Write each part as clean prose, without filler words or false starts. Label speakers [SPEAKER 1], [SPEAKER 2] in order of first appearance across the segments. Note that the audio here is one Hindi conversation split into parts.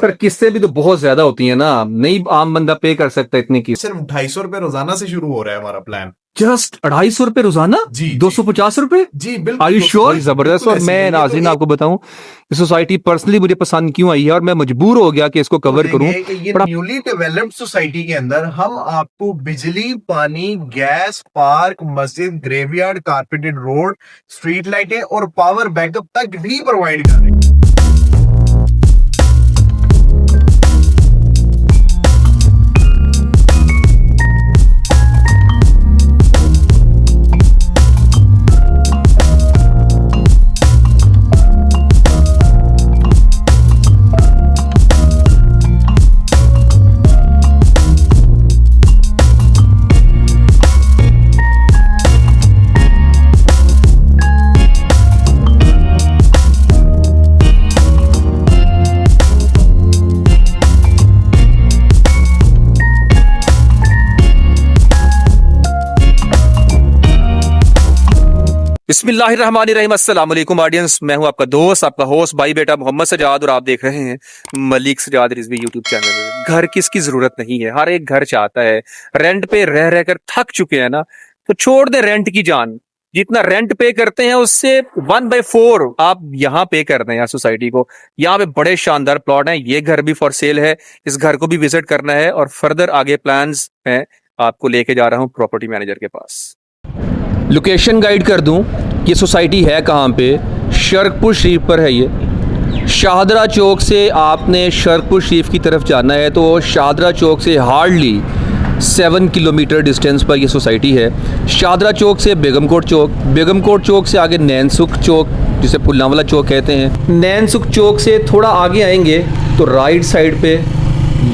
[SPEAKER 1] पर किस्तें भी तो बहुत ज्यादा होती है ना, नहीं आम बंदा पे कर सकता इतनी किस्त।
[SPEAKER 2] सिर्फ 250 रुपए रोजाना से शुरू हो रहा है हमारा प्लान।
[SPEAKER 1] जस्ट 250 रुपए रोजाना?
[SPEAKER 2] जी
[SPEAKER 1] दो
[SPEAKER 2] जी
[SPEAKER 1] सौ पचास रुपए
[SPEAKER 2] जी बिल्कुल
[SPEAKER 1] आर यू श्योर?
[SPEAKER 2] बिल्कुल
[SPEAKER 1] जबरदस्त।
[SPEAKER 2] बिल्कुल
[SPEAKER 1] और
[SPEAKER 2] ऐसी है
[SPEAKER 1] मैं
[SPEAKER 2] ये तो
[SPEAKER 1] नाज़रीन
[SPEAKER 2] एक।
[SPEAKER 1] आपको बताऊं, ये सोसाइटी पर्सनली मुझे पसंद क्यों आई है और मैं मजबूर हो गया कि इसको कवर करूं।
[SPEAKER 2] बोलेंगे कि ये
[SPEAKER 1] बड़ा
[SPEAKER 2] न्यूली डेवलप्ड सोसाइटी के अंदर हम आपको बिजली, पानी, गैस, पार्क, मस्जिद, ग्रेवयार्ड, कारपेटेड रोड, स्ट्रीट लाइटें और पावर बैकअप तक भी प्रोवाइड कर रहे हैं।
[SPEAKER 1] बिस्मिल्लाहिर्रहमानिर्रहीम। अस्सलाम वालेकुम ऑडियंस, मैं हूं आपका दोस्त, आपका होस्ट भाई बेटा मोहम्मद सजाद और आप देख रहे हैं मलिक सजाद रिजवी यूट्यूब चैनल। घर किसकी जरूरत नहीं है, हर एक घर चाहता है। रेंट पे रह रह कर थक चुके हैं ना, तो छोड़ दे रेंट की जान। जितना रेंट पे करते हैं उससे 1/4 आप यहाँ पे कर रहे हैं सोसाइटी को। यहाँ पे बड़े शानदार प्लॉट हैं, ये घर भी फॉर सेल है। इस घर को भी विजिट करना है और फर्दर आगे प्लान्स हैं। आपको लेके जा रहा हूँ प्रॉपर्टी मैनेजर के पास। लोकेशन गाइड कर दूं, ये सोसाइटी है कहाँ पे। शर्कपुर शरीफ पर है ये। शाहदरा चौक से आपने शर्कपुर शरीफ की तरफ जाना है तो शाहदरा चौक से हार्डली 7 किलोमीटर डिस्टेंस पर ये सोसाइटी है। शाहदरा चौक से बेगमकोट चौक, बेगमकोट चौक से आगे नैनसुख चौक जिसे पुल्लांवाला चौक कहते हैं। नैनसुख चौक से थोड़ा आगे आएंगे तो राइट साइड पे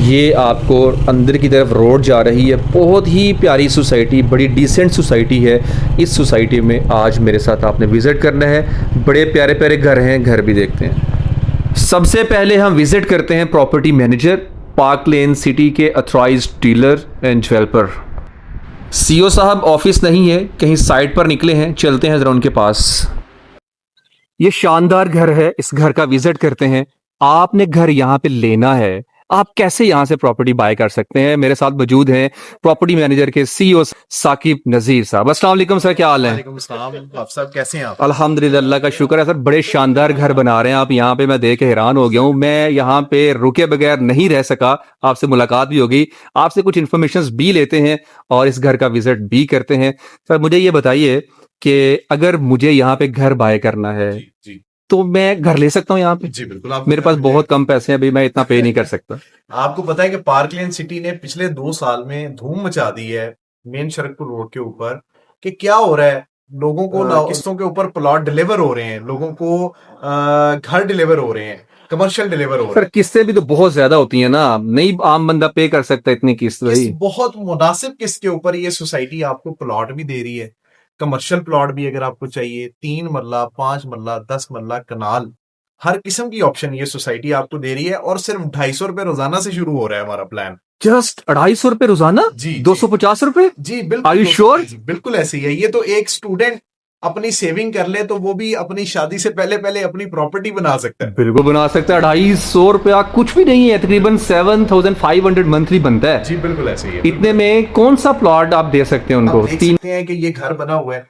[SPEAKER 1] ये आपको अंदर की तरफ रोड जा रही है। बहुत ही प्यारी सोसाइटी, बड़ी डिसेंट सोसाइटी है। इस सोसाइटी में आज मेरे साथ आपने विज़िट करना है। बड़े प्यारे प्यारे घर हैं, घर भी देखते हैं। सबसे पहले हम विज़िट करते हैं प्रॉपर्टी मैनेजर, पार्क लेन सिटी के authorised dealer end developer. CO साहब ऑफिस नहीं है, कहीं साइट पर निकले हैं, चलते हैं ज़रा उनके पास। ये शानदार घर है, इस घर का विज़िट करते हैं। आपने घर यहाँ पे लेना है, आप कैसे यहाँ से प्रॉपर्टी बाय कर सकते हैं। मेरे साथ मौजूद हैं प्रॉपर्टी मैनेजर के सीईओ साकिब नजीर साहब। अस्सलाम वालेकुम सर, क्या हाल है?
[SPEAKER 2] वालेकुम सलाम। आप सब कैसे हैं आप?
[SPEAKER 1] अल्हम्दुलिल्लाह, अल्लाह का शुक्र है सर। बड़े शानदार घर बना रहे हैं आप यहाँ पे, मैं देख के हैरान हो गया हूँ। मैं यहाँ पे रुके बगैर नहीं रह सका, आपसे मुलाकात भी होगी, आपसे कुछ इन्फॉर्मेशन भी लेते हैं और इस घर का विजिट भी करते हैं। सर मुझे ये बताइए कि अगर मुझे यहाँ पे घर बाय करना है
[SPEAKER 2] जी जी
[SPEAKER 1] तो मैं घर ले सकता हूँ यहाँ पे?
[SPEAKER 2] जी बिल्कुल। आप
[SPEAKER 1] मेरे पास बहुत कम पैसे हैं, अभी मैं इतना पे नहीं कर सकता।
[SPEAKER 2] आपको पता है कि पार्क लेन सिटी ने पिछले 2 साल में धूम मचा दी है मेन शरकपुर रोड के ऊपर। कि क्या हो रहा है, लोगों को किस्तों के ऊपर प्लॉट डिलीवर हो रहे हैं, लोगों को घर डिलीवर हो रहे हैं, कमर्शियल डिलीवर हो रहे
[SPEAKER 1] सर
[SPEAKER 2] हैं।
[SPEAKER 1] किस्तें भी तो बहुत ज्यादा होती है ना, नहीं आम बंदा पे कर सकता इतनी किस्त भाई।
[SPEAKER 2] बहुत मुनासिब किस्त के ऊपर ये सोसाइटी आपको प्लॉट भी दे रही है। कमर्शियल प्लॉट भी अगर आपको चाहिए, 3 मरला, 5 मरला, 10 मरला, कनाल, हर किस्म की ऑप्शन ये सोसाइटी आपको दे रही है। और सिर्फ 250 रुपए रोजाना से शुरू हो रहा है हमारा प्लान।
[SPEAKER 1] जस्ट 250 रुपए रोजाना?
[SPEAKER 2] जी
[SPEAKER 1] 250 रुपए?
[SPEAKER 2] जी
[SPEAKER 1] आर
[SPEAKER 2] बिल्कुल
[SPEAKER 1] यू श्योर?
[SPEAKER 2] बिल्कुल ऐसे ही है। ये तो एक स्टूडेंट अपनी सेविंग कर ले तो वो भी अपनी शादी से पहले पहले अपनी प्रॉपर्टी बना सकता है।
[SPEAKER 1] बिल्कुल बना सकता है। 250 रुपया कुछ भी नहीं है, तकरीबन 7500 मंथली बनता है।
[SPEAKER 2] जी बिल्कुल ऐसे ही है।
[SPEAKER 1] इतने में कौन सा प्लॉट आप दे सकते हैं उनको?
[SPEAKER 2] आप देख सकते हैं कि ये घर बना हुआ है।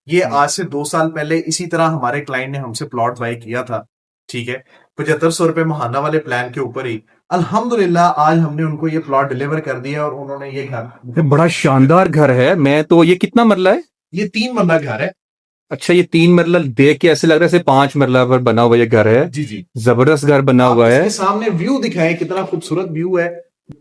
[SPEAKER 2] ये आज से 2 साल पहले इसी तरह हमारे क्लाइंट ने हमसे प्लॉट बाय किया था। ठीक है, 7500 रुपए महाना वाले प्लान के ऊपर ही अल्हम्दुलिल्लाह आज हमने उनको ये प्लॉट डिलीवर कर दिया और उन्होंने ये घर।
[SPEAKER 1] बड़ा शानदार घर है। मैं तो, ये कितना मरला है?
[SPEAKER 2] ये 3 मरला घर है।
[SPEAKER 1] अच्छा, ये 3 मरला देख के ऐसे लग रहा है जैसे 5 मरला पर बना हुआ ये घर है।
[SPEAKER 2] जी जी।
[SPEAKER 1] जबरदस्त घर बना हुआ है।
[SPEAKER 2] इसके सामने व्यू दिखाएं, कितना खूबसूरत व्यू है।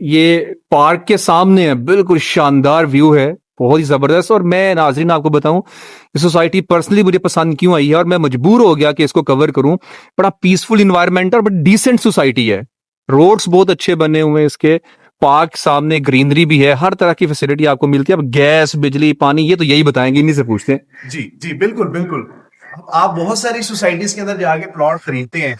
[SPEAKER 1] ये पार्क के सामने है, बिल्कुल शानदार व्यू है, बहुत ही जबरदस्त। और मैं नाज़रीन आपको बताऊं, ये सोसाइटी पर्सनली मुझे पसंद क्यों आई है और मैं मजबूर हो गया कि इसको कवर करूं। बड़ा पीसफुल इन्वायरमेंट और बड़ी डिसेंट सोसाइटी है। रोड्स बहुत अच्छे बने हुए हैं इसके, पार्क सामने, ग्रीनरी भी है, हर तरह की फैसिलिटी आपको मिलती है। अब गैस, बिजली, पानी, ये तो यही बताएंगे, इन्हीं से पूछते हैं।
[SPEAKER 2] जी जी बिल्कुल बिल्कुल। आप बहुत सारी सोसाइटीज के अंदर जाके प्लॉट खरीदते हैं,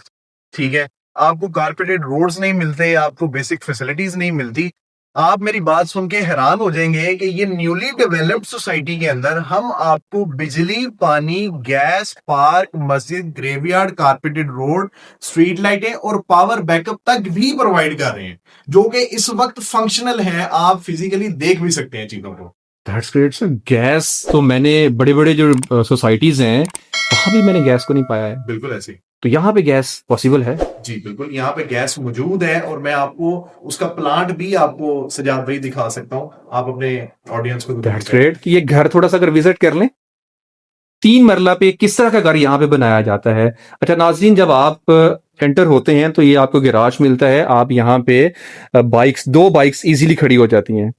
[SPEAKER 2] ठीक है, आपको कारपेटेड रोड्स नहीं मिलते, आपको बेसिक फैसिलिटीज नहीं मिलती। आप मेरी बात सुन के हैरान हो जाएंगे कि ये न्यूली डेवलप्ड सोसाइटी के अंदर हम आपको बिजली, पानी, गैस, पार्क, मस्जिद, ग्रेवयार्ड, कारपेटेड रोड, स्ट्रीट लाइटें और पावर बैकअप तक भी प्रोवाइड कर रहे हैं, जो कि इस वक्त फंक्शनल है। आप फिजिकली देख भी सकते हैं चीजों को।
[SPEAKER 1] That's great sir. गैस तो मैंने बड़े बड़े जो सोसाइटीज हैं वहां भी मैंने गैस को नहीं पाया है,
[SPEAKER 2] बिल्कुल ऐसे
[SPEAKER 1] तो यहाँ पे गैस पॉसिबल है?
[SPEAKER 2] जी बिल्कुल, यहाँ पे गैस मौजूद है और मैं आपको उसका प्लांट भी आपको सजाद भाई दिखा सकता हूँ। आप अपने ऑडियंस को
[SPEAKER 1] दैट्स ग्रेट। ये घर थोड़ा सा अगर विजिट कर लें, 3 मरला पे किस तरह का घर यहाँ पे बनाया जाता है? अच्छा नाज़रीन, जब आप एंटर होते हैं तो ये आपको गैराज मिलता है। आप यहाँ पे बाइक्स, 2 बाइक्स इजीली खड़ी हो जाती हैं।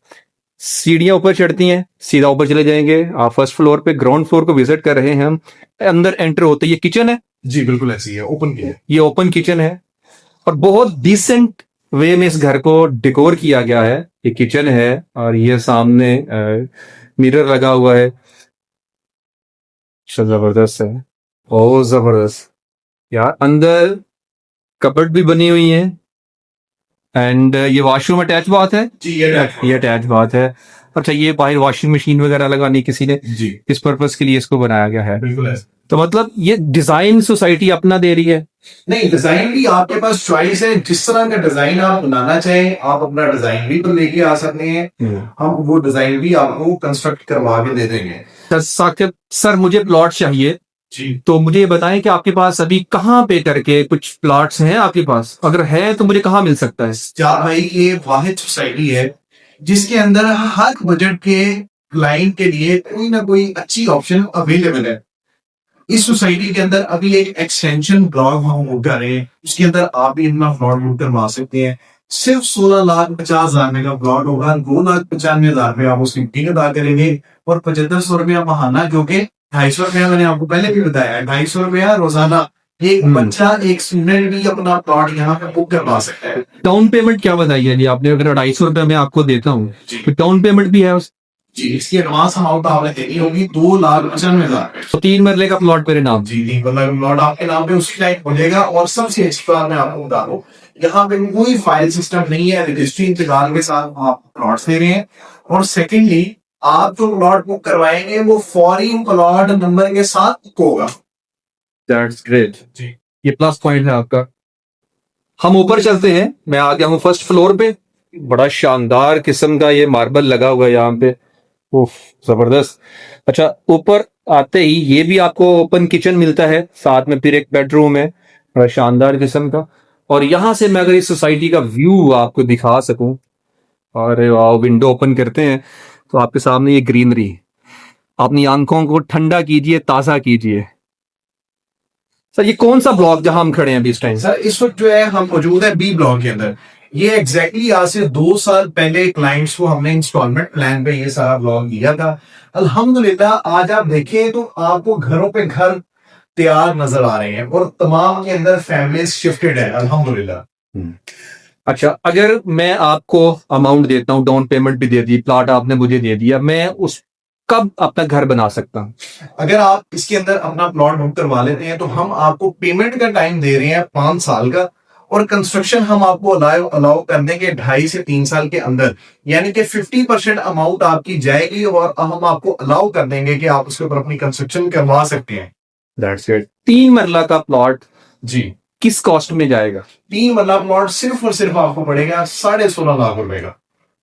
[SPEAKER 1] सीढ़ियां ऊपर चढ़ती हैं, सीधा ऊपर चले जाएंगे। आप फर्स्ट फ्लोर पे, ग्राउंड फ्लोर को विजिट कर रहे हैं हम। अंदर एंटर होते ये किचन है।
[SPEAKER 2] जी बिल्कुल ऐसी है, ओपन की है।
[SPEAKER 1] ये ओपन किचन है और बहुत डिसेंट वे में इस घर को डेकोर किया गया है। ये किचन है और ये सामने मिरर लगा हुआ है। जबरदस्त है, बहुत जबरदस्त यार। अंदर कबर्ड भी बनी हुई है एंड ये वॉशरूम अटैच बात है।
[SPEAKER 2] जी
[SPEAKER 1] ये अटैच बात है। अच्छा, ये बाहर वॉशिंग मशीन वगैरह लगानी किसी ने,
[SPEAKER 2] जी
[SPEAKER 1] इस पर्पस के लिए इसको बनाया गया है।
[SPEAKER 2] बिल्कुल ऐसा।
[SPEAKER 1] तो मतलब ये डिजाइन सोसाइटी अपना दे रही है।
[SPEAKER 2] नहीं, डिजाइन भी आपके पास चॉइस है। जिस तरह का डिजाइन आप बनाना चाहें, आप अपना डिजाइन भी तो लेके आ सकते हैं। हम वो डिजाइन भी आपको कंस्ट्रक्ट करवा के दे देंगे।
[SPEAKER 1] साकिब सर, मुझे प्लॉट चाहिए,
[SPEAKER 2] जी
[SPEAKER 1] तो मुझे ये बताएं कि आपके पास अभी कहाँ पे करके कुछ प्लॉट्स हैं आपके पास? अगर है तो मुझे कहाँ मिल सकता है?
[SPEAKER 2] क्या भाई, ये वाहिद सोसाइटी है जिसके अंदर हर बजट के क्लाइंट के लिए कोई ना कोई अच्छी ऑप्शन अवेलेबल है। इस सोसाइटी के अंदर अभी एक एक्सटेंशन ब्लॉक हम बुक कर रहे हैं, उसके अंदर आप भी अपना प्लॉट बुक करवा सकते हैं। सिर्फ 16,50,000 में का प्लॉट होगा। 2,95,000 रुपये आप उसकी बुकिंग अदा करेंगे और 7500 रुपया महाना, जो कि 250 रुपया मैंने आपको पहले भी बताया, 250 रुपया रोजाना एक बच्चा, एक स्टूडेंट भी अपना प्लॉट यहाँ पे बुक करवा सकता है।
[SPEAKER 1] डाउन पेमेंट क्या बताई है जी आपने? अगर 250 रुपये में आपको देता हूँ तो डाउन पेमेंट भी है उस?
[SPEAKER 2] जी, इसकी एडवांस अमाउंट आपने देनी होगी 2,95,000
[SPEAKER 1] तो 3 मरले का प्लॉट मेरे नाम।
[SPEAKER 2] जी जी, मतलब प्लॉट आपके नाम पे उसी टाइम हो जाएगा। और सबसे अच्छी बात मैं आपको बता दूं, यहाँ पे कोई फाइल सिस्टम नहीं है। रजिस्ट्री इंतकाल के साथ आप प्लॉट दे रहे हैं। और सेकेंडली, आप जो प्लॉट बुक करवाएंगे वो फौरी प्लॉट नंबर के साथ बुक होगा।
[SPEAKER 1] दैट्स ग्रेट
[SPEAKER 2] जी,
[SPEAKER 1] ये प्लस पॉइंट है आपका। हम ऊपर चलते हैं, मैं आ गया हूँ फर्स्ट फ्लोर पे। बड़ा शानदार किस्म का ये मार्बल लगा हुआ है यहाँ पे, उफ जबरदस्त। अच्छा, ऊपर आते ही ये भी आपको ओपन किचन मिलता है, साथ में फिर एक बेडरूम है बड़ा शानदार किस्म का। और यहाँ से मैं अगर इस सोसाइटी का व्यू आपको दिखा सकूं, अरे वाह, विंडो ओपन करते हैं तो आपके सामने ये ग्रीनरी, अपनी आंखों को ठंडा कीजिए, ताजा कीजिए। सर, ये कौन सा ब्लॉक जहां हम खड़े हैं अभी इस टाइम?
[SPEAKER 2] सर इस वक्त जो है हम मौजूद है बी ब्लॉक के अंदर। ये एग्जैक्टली आज से 2 साल पहले क्लाइंट्स को हमने इंस्टॉलमेंट प्लान पे ये सारा ब्लॉक दिया था। अल्हम्दुलिल्लाह आज आप देखें तो आपको घरों पे घर तैयार नजर आ रहे हैं और तमाम के अंदर फैमिलीज शिफ्टेड है अल्हम्दुलिल्लाह।
[SPEAKER 1] अच्छा, अगर मैं आपको अमाउंट देता हूँ, डाउन पेमेंट भी दे दी, प्लॉट आपने मुझे दे दिया, मैं उस कब अपना घर बना सकता हूँ?
[SPEAKER 2] अगर आप इसके अंदर अपना प्लॉट बुक करवा लेते हैं तो हम आपको पेमेंट का टाइम दे रहे हैं 5 साल का, और कंस्ट्रक्शन हम आपको अलाउ कर देंगे 2.5 से 3 साल के अंदर। यानी कि 50% अमाउंट आपकी जाएगी और हम आपको अलाउ कर देंगे कि आप उसके ऊपर अपनी कंस्ट्रक्शन करवा सकते हैं।
[SPEAKER 1] That's it. 3 मरला का प्लॉट
[SPEAKER 2] जी,
[SPEAKER 1] किस कॉस्ट में जाएगा?
[SPEAKER 2] 3 मरला प्लॉट सिर्फ और सिर्फ आपको पड़ेगा 16.5 लाख रुपए का।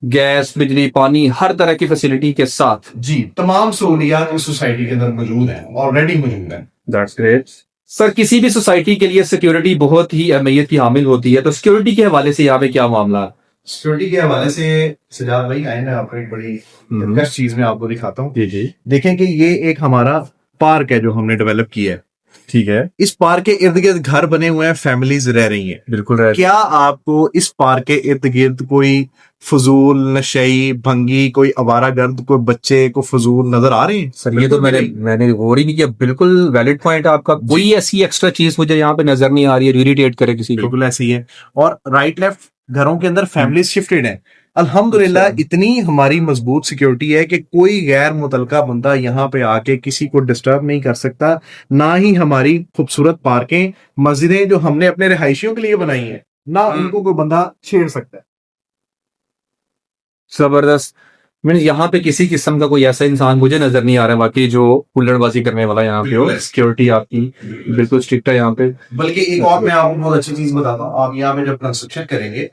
[SPEAKER 1] गैस, बिजली, पानी, हर तरह की फैसिलिटी के साथ।
[SPEAKER 2] जी, तमाम सहूलियात इस सोसाइटी के अंदर मौजूद है, ऑलरेडी मौजूद है।
[SPEAKER 1] That's great sir. किसी भी सोसाइटी के लिए सिक्योरिटी बहुत ही अहमियत की हामिल होती है, तो सिक्योरिटी के हवाले से यहाँ पे क्या मामला है?
[SPEAKER 2] सिक्योरिटी के हवाले से सजाद भाई आए ना, आपको एक बड़ी दिलचस्प चीज मैं आपको दिखाता हूँ।
[SPEAKER 1] जी जी।
[SPEAKER 2] देखें कि ये एक हमारा पार्क है जो हमने डेवलप किया है। ठीक है, इस पार्क के इर्द गिर्द घर बने हुए हैं, फैमिलीज रह रही हैं।
[SPEAKER 1] बिल्कुल रह।
[SPEAKER 2] क्या आपको इस पार्क के इर्द गिर्द कोई फजूल नशई, भंगी, कोई आवारागर्द, कोई बच्चे को फजूल नजर आ रहे हैं?
[SPEAKER 1] सर ये तो मैंने गौर ही नहीं किया। बिल्कुल वैलिड पॉइंट है आपका। कोई ऐसी एक्स्ट्रा चीज मुझे यहाँ पे नजर नहीं आ रही है इरिटेट करे किसी को।
[SPEAKER 2] बिल्कुल ऐसी है। और राइट लेफ्ट घरों के अंदर फैमिलीज शिफ्टेड है। अल्हम्दुलिल्लाह इतनी हमारी मजबूत सिक्योरिटी है कि कोई गैर मुतलका बंदा यहाँ पे आके किसी को डिस्टर्ब नहीं कर सकता। ना ही हमारी खूबसूरत पार्कें, मस्जिदें जो हमने अपने रिहायशियों के लिए बनाई हैं, ना उनको कोई बंदा छेड़ सकता है।
[SPEAKER 1] जबरदस्त। मीन्स यहाँ पे किसी किस्म का कोई ऐसा इंसान मुझे नजर नहीं आ रहा है वाकई जो हुल्लड़बाजी करने वाला यहाँ पे हो।
[SPEAKER 2] बिल्कुल।
[SPEAKER 1] सिक्योरिटी आपकी बिल्कुल स्ट्रिक्ट है यहाँ पे।
[SPEAKER 2] बल्कि एक और मैं आपको बहुत अच्छी चीज बताता हूँ, आप यहाँ पे जब कंस्ट्रक्शन करेंगे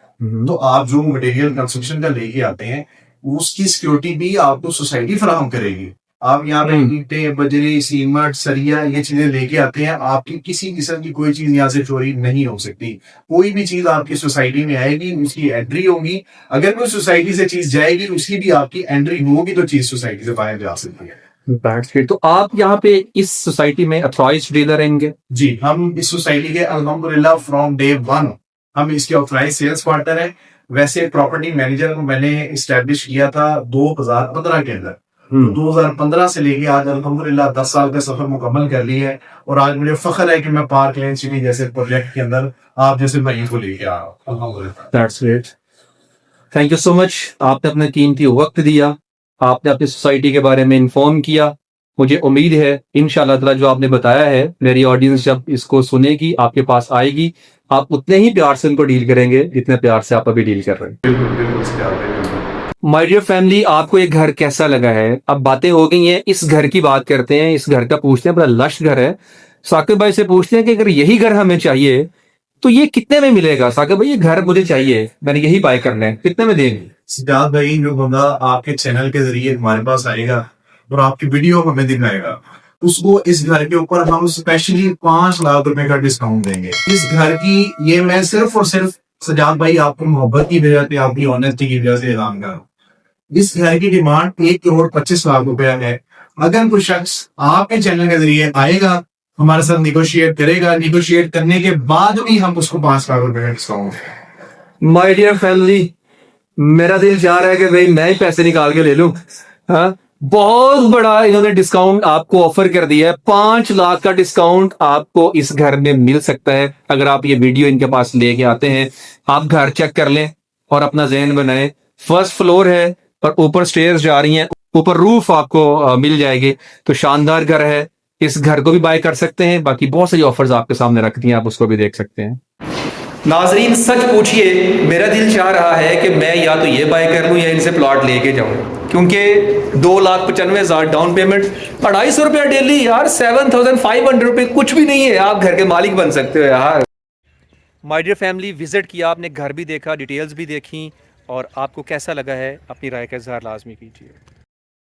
[SPEAKER 2] तो आप जो मटेरियल कंस्ट्रक्शन का लेके आते हैं उसकी सिक्योरिटी भी आपको सोसाइटी फराहम करेगी। आप यहाँ पे ईंटें, बजरी, सीमेंट, सरिया ये चीजें लेके आते हैं, आपकी किसी किस्म की कोई चीज यहाँ से चोरी नहीं हो सकती। कोई भी चीज आपकी सोसाइटी में आएगी उसकी एंट्री होगी, अगर कोई सोसाइटी से चीज जाएगी उसकी भी आपकी एंट्री होगी तो चीज सोसाइटी से बाहर जा सकती है।
[SPEAKER 1] That's great। तो आप यहाँ पे इस सोसाइटी में अथॉराइज्ड डीलर रहेंगे?
[SPEAKER 2] जी, हम इस सोसाइटी के अल्हम्दुलिल्लाह फ्रॉम डे 1 हम इसके ऑथराइज सेल्स पार्टनर हैं। वैसे प्रॉपर्टी मैनेजर को मैंने इस्टेब्लिश किया था 2015 के अंदर। 2015 से लेके आज अल्हम्दुलिल्लाह 10 साल का सफर मुकम्मल कर लिया है और आज मुझे फख्र है कि मैं पार्क लेन सिटी जैसे प्रोजेक्ट के अंदर आप जैसे भाई को लेके आ रहा हूँ अल्हम्दुलिल्लाह।
[SPEAKER 1] That's great। Thank you so much. आपने अपना कीमती वक्त दिया, आपने अपनी सोसाइटी के बारे में इन्फॉर्म किया। मुझे उम्मीद है इंशाल्लाह ताला जो आपने बताया है मेरी ऑडियंस जब इसको सुनेगी आपके पास आएगी, आप उतने ही प्यार से उनको डील करेंगे जितने प्यार से आप अभी डील कर रहे हैं।
[SPEAKER 2] बिल्कुल बिल्कुल इसके आगे बिल्कुल।
[SPEAKER 1] माय डियर फैमिली, आपको ये घर कैसा लगा है? अब बातें हो गई हैं, इस घर की बात करते हैं। इस घर का पूछते हैं, बड़ा लश घर है। साकिब भाई से पूछते हैं कि अगर यही घर हमें चाहिए तो ये कितने में मिलेगा? साकिब भाई ये घर मुझे चाहिए, मैंने यही बाय करना है, कितने में देंगे?
[SPEAKER 2] सिद्धार्थ भाई, जो बंदा आपके चैनल के जरिए हमारे पास आएगा और आपकी वीडियो हमें दिखाएगा उसको इस घर के ऊपर हम स्पेशली 5 लाख रुपए का डिस्काउंट देंगे। इस घर की ये मैं सिर्फ और सिर्फ सजाद भाई आपको मोहब्बत की वजह से, आपकी ऑनेस्टी की वजह से ऐलान कर रहा हूं। इस घर की डिमांड 1,25,00,000 रुपया है। अगर कोई शख्स आपके चैनल के जरिए आएगा, हमारे साथ निगोशिएट करेगा, निगोशिएट करने के बाद भी हम उसको 5 लाख रुपए का डिस्काउंट देंगे।
[SPEAKER 1] माय डियर फैमिली, मेरा दिल चाह रहा है कि भाई मैं ही पैसे निकाल के ले लूं। हाँ, बहुत बड़ा इन्होंने डिस्काउंट आपको ऑफर कर दिया है। 5 लाख का डिस्काउंट आपको इस घर में मिल सकता है अगर आप ये वीडियो इनके पास लेके आते हैं। आप घर चेक कर लें और अपना ज़हन बनाएं। फर्स्ट फ्लोर है और ऊपर स्टेयर्स जा रही हैं, ऊपर रूफ आपको मिल जाएगी। तो शानदार घर है, इस घर को भी बाय कर सकते हैं। बाकी बहुत सारी ऑफर्स आपके सामने रख दी हैं, आप उसको भी देख सकते हैं। नाजरीन, सच पूछिए, मेरा दिल चाह रहा है कि मैं या तो ये बाय कर लूं या इनसे प्लॉट लेके जाऊं, क्योंकि 2,95,000 डाउन पेमेंट, 250 रुपया डेली यार, 7,500 रुपये कुछ भी नहीं है। आप घर के मालिक बन सकते हो यार। माय डियर फैमिली, विजिट किया, आपने घर भी देखा, डिटेल्स भी देखी, और आपको कैसा लगा है अपनी राय का इजहार लाजमी कीजिए।